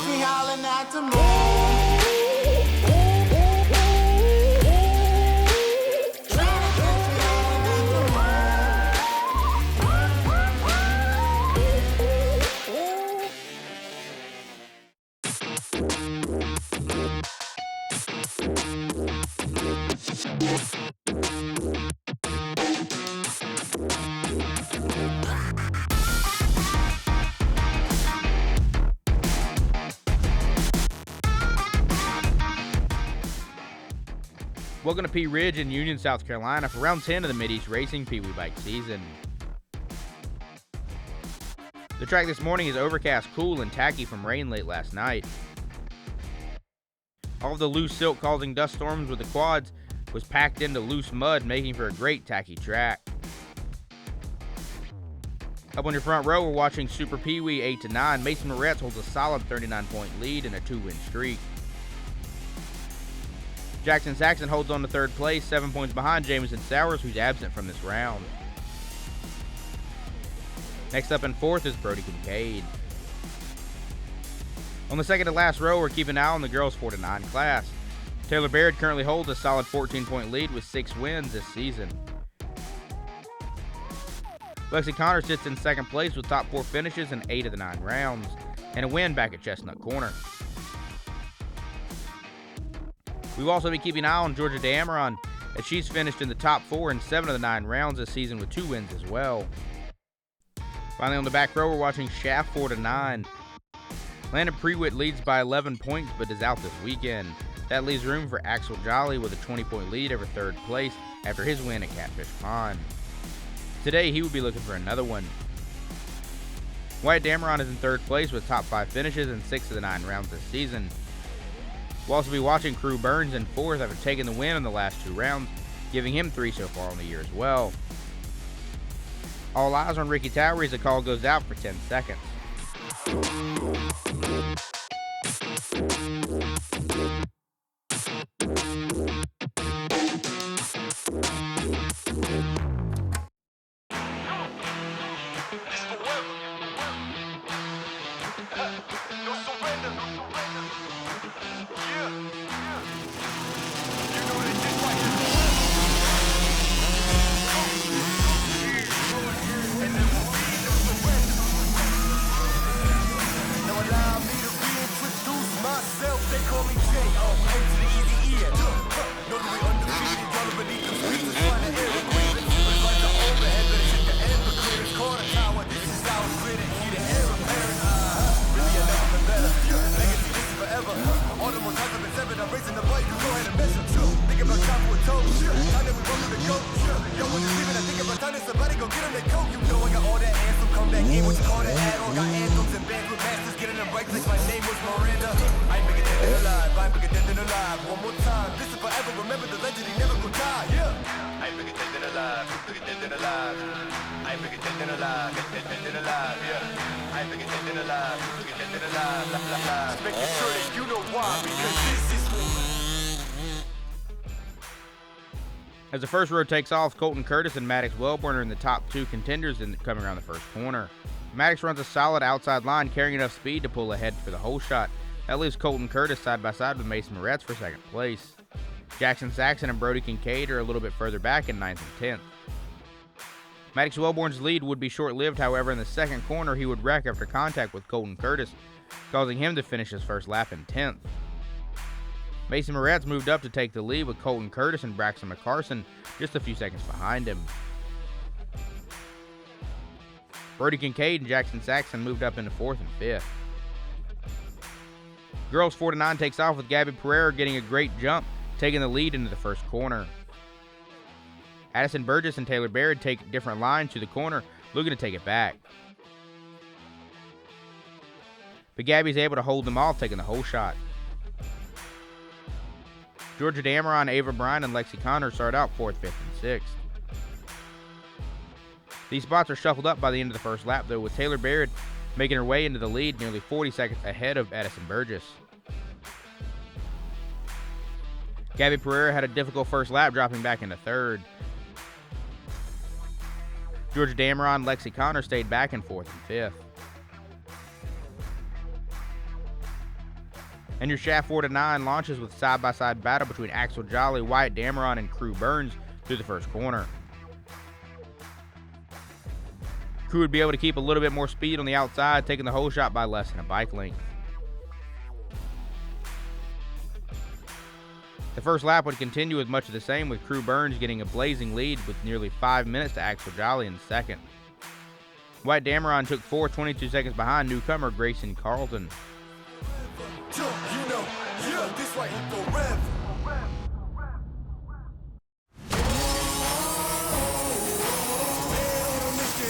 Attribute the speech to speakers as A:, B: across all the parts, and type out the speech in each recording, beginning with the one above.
A: me howling at the moon.
B: Welcome to Pea Ridge in Union, South Carolina for round 10 of the MidEast Racing PeeWee bike season. The track this morning is overcast, cool, and tacky from rain late last night. All of the loose silt causing dust storms with the quads was packed into loose mud, making for a great tacky track. Up on your front row, we're watching Super PeeWee 8 to 9. Mason Moretz holds a solid 39-point lead in a 2-win streak. Jackson Saxon holds on to third place, 7 points behind Jameson Sowers, who's absent from this round. Next up in fourth is Brody Kincaid. On the second to last row, we're keeping an eye on the girls 4 to 9 class. Taylor Baird currently holds a solid 14-point lead with 6 wins this season. Lexi Connor sits in second place with top 4 finishes in 8 of the 9 rounds, and a win back at Chestnut Corner. We will also be keeping an eye on Georgia Dameron, as she's finished in the top 4 in 7 of the 9 rounds this season with 2 wins as well. Finally, on the back row, we're watching Shaft 4 to 9. Landon Prewitt leads by 11 points but is out this weekend. That leaves room for Axel Jolly with a 20-point lead over third place after his win at Catfish Pond. Today, he will be looking for another one. Wyatt Dameron is in third place with top 5 finishes in 6 of the 9 rounds this season. We'll also be watching Crew Burns in fourth after taking the win in the last 2 rounds, giving him 3 so far on the year as well. All eyes on Ricky Towery as the call goes out for 10 seconds.
C: They call me J.O. A to the easy E. Know that we undefeated, y'all beneath the streets is trying to air the grievance. But it's like the overhead, better check the air for clearance. Corner tower, this is how it's written. Need an air apparent. Really, I never been better. Legacy, this is forever. All the more times I've been severed, I'm raising the bar, you can go ahead and measure. Think about time for a toe. Time that we run through the goat. Yo, when it's leaving, I think about time that somebody go get them that coat. You know I got all that anthem, come back in, what you call that add-on. Got anthems and bands with masters, getting them right place. My name was Miranda. I ain't bigger than alive, I'm bigger than alive. One more time, this is forever. Remember the legend, he never gon' die. Yeah. I'm bigger than alive, bigger than alive. I'm bigger than alive, than alive. Yeah. I'm bigger than alive, bigger than alive. Just making sure that you know why, because this is.
B: As the first row takes off, Colton Curtis and Maddox Wellborn are in the top 2 contenders coming around the first corner. Maddox runs a solid outside line, carrying enough speed to pull ahead for the whole shot. That leaves Colton Curtis side by side with Mason Moretz for second place. Jackson Saxon and Brody Kincaid are a little bit further back in 9th and 10th. Maddox Wellborn's lead would be short-lived, however, in the second corner he would wreck after contact with Colton Curtis, causing him to finish his first lap in 10th. Mason Moretz moved up to take the lead with Colton Curtis and Braxton McCarson just a few seconds behind him. Brody Kincaid and Jackson Saxon moved up into 4th and 5th. Girls 4 to 9 takes off with Gabby Pereira getting a great jump, taking the lead into the first corner. Addison Burgess and Taylor Baird take different lines to the corner, looking to take it back. But Gabby's able to hold them off, taking the whole shot. Georgia Dameron, Ava Bryan, and Lexi Connor start out 4th, 5th, and 6th. These spots are shuffled up by the end of the first lap, though, with Taylor Baird making her way into the lead nearly 40 seconds ahead of Addison Burgess. Gabby Pereira had a difficult first lap, dropping back into 3rd. Georgia Dameron, Lexi Connor stayed back in 4th and 5th. And your Shaft 4-9 launches with side-by-side battle between Axel Jolly, Wyatt Dameron, and Crew Burns through the first corner. Crew would be able to keep a little bit more speed on the outside, taking the whole shot by less than a bike length. The first lap would continue with much of the same, with Crew Burns getting a blazing lead with nearly 5 minutes to Axel Jolly in second. Wyatt Dameron took 4.22 seconds behind newcomer Grayson Carlton.
C: This right here go rev.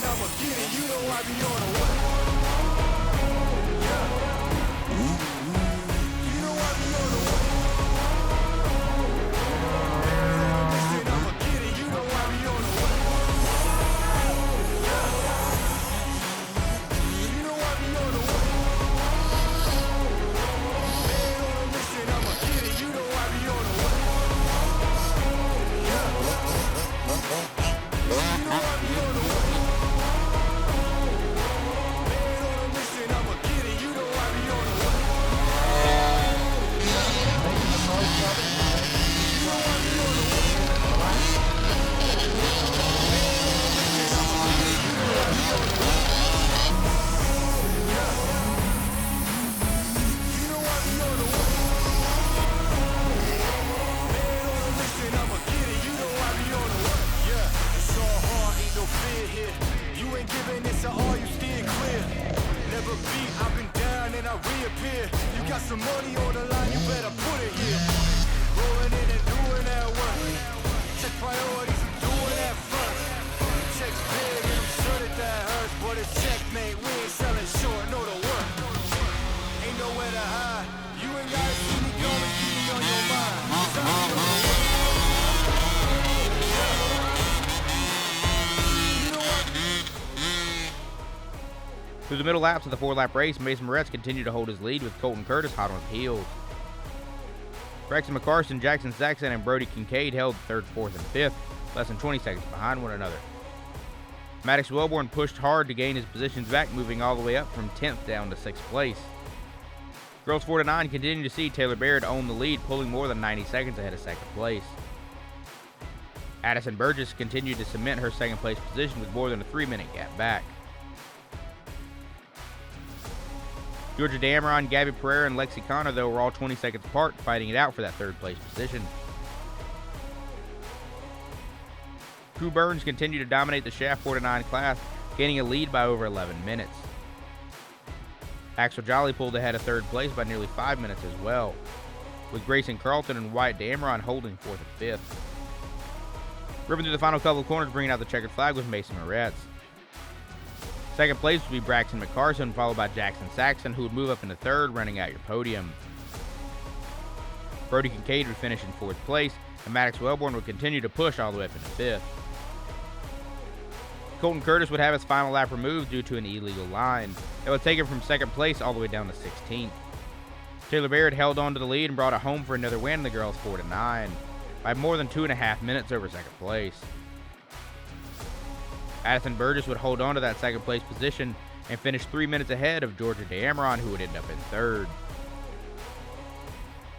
C: I'ma get it, you know I be on the way. You know I be on the way. I'ma get it, you know I be on the way. You know I be on the way. Man on a mission, I'ma get it, you know I be on the way. You know I be on the way. You got some money on the line, you better put it here. Rolling in and doing that work. Check priorities, I'm doing that first. Check's big and I'm sure that hurts, but it's checkmate. We ain't selling short, no the work. Ain't nowhere to hide. You ain't gotta see me going, keep me on your mind. 'Cause I be on the way.
B: Through the middle laps of the 4-lap race, Mason Moretz continued to hold his lead with Colton Curtis hot on his heels. Braxton McCarson, Jackson Saxon, and Brody Kincaid held 3rd, 4th, and 5th, less than 20 seconds behind one another. Maddox Wellborn pushed hard to gain his positions back, moving all the way up from 10th down to 6th place. Girls 4-9 continued to see Taylor Baird own the lead, pulling more than 90 seconds ahead of 2nd place. Addison Burgess continued to cement her 2nd place position with more than a 3-minute gap back. Georgia Dameron, Gabby Pereira, and Lexi Connor, though, were all 20 seconds apart, fighting it out for that 3rd place position. Crew Burns continued to dominate the Shaft 4-9 class, gaining a lead by over 11 minutes. Axel Jolly pulled ahead of 3rd place by nearly 5 minutes as well, with Grayson Carlton and Wyatt Dameron holding 4th and 5th. Ripping through the final couple of corners, bringing out the checkered flag was Mason Moretz. 2nd place would be Braxton McCarson, followed by Jackson Saxon, who would move up into 3rd, running out your podium. Brody Kincaid would finish in 4th place, and Maddox Wellborn would continue to push all the way up into 5th. Colton Curtis would have his final lap removed due to an illegal line that would take him from 2nd place all the way down to 16th. Taylor Baird held on to the lead and brought it home for another win in the girls 4-9 by more than 2.5 minutes over 2nd place. Addison Burgess would hold on to that 2nd place position and finish 3 minutes ahead of Georgia Dameron, who would end up in 3rd.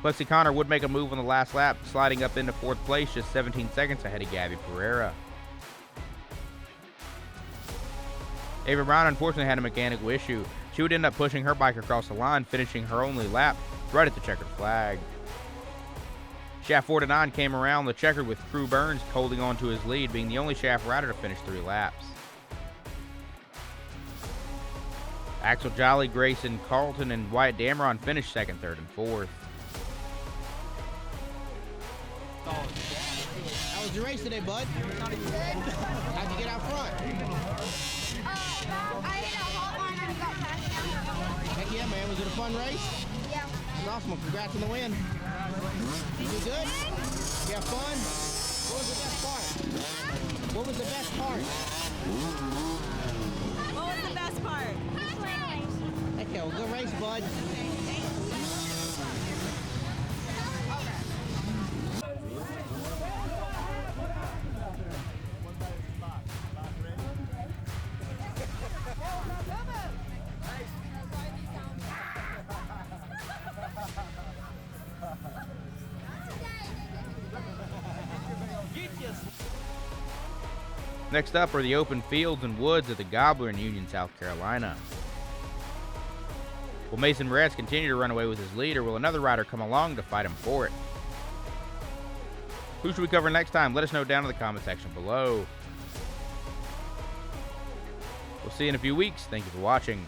B: Lexi Connor would make a move on the last lap, sliding up into 4th place, just 17 seconds ahead of Gabby Pereira. Ava Brown unfortunately had a mechanical issue. She would end up pushing her bike across the line, finishing her only lap right at the checkered flag. Shaft 4-9 came around the checkered with Crew Burns holding on to his lead, being the only Shaft rider to finish 3 laps. Axel Jolly, Grayson Carlton, and Wyatt Dameron finished 2nd, 3rd, and 4th.
D: How was your race today, bud? How'd you get out front?
E: I hit a hot line and got passed down.
D: Heck yeah, man. Was it a fun race?
E: Yeah.
D: That's awesome. Well, congrats on the win. You do good? You have fun? What was the best part? What was the best part?
F: What was the best part?
D: Heck yeah, well, good race, bud.
C: Nice.
B: Next up are the open fields and woods of the Gobbler in Union, South Carolina. Will Mason Reds continue to run away with his lead, or will another rider come along to fight him for it? Who should we cover next time? Let us know down in the comment section below. We'll see you in a few weeks. Thank you for watching.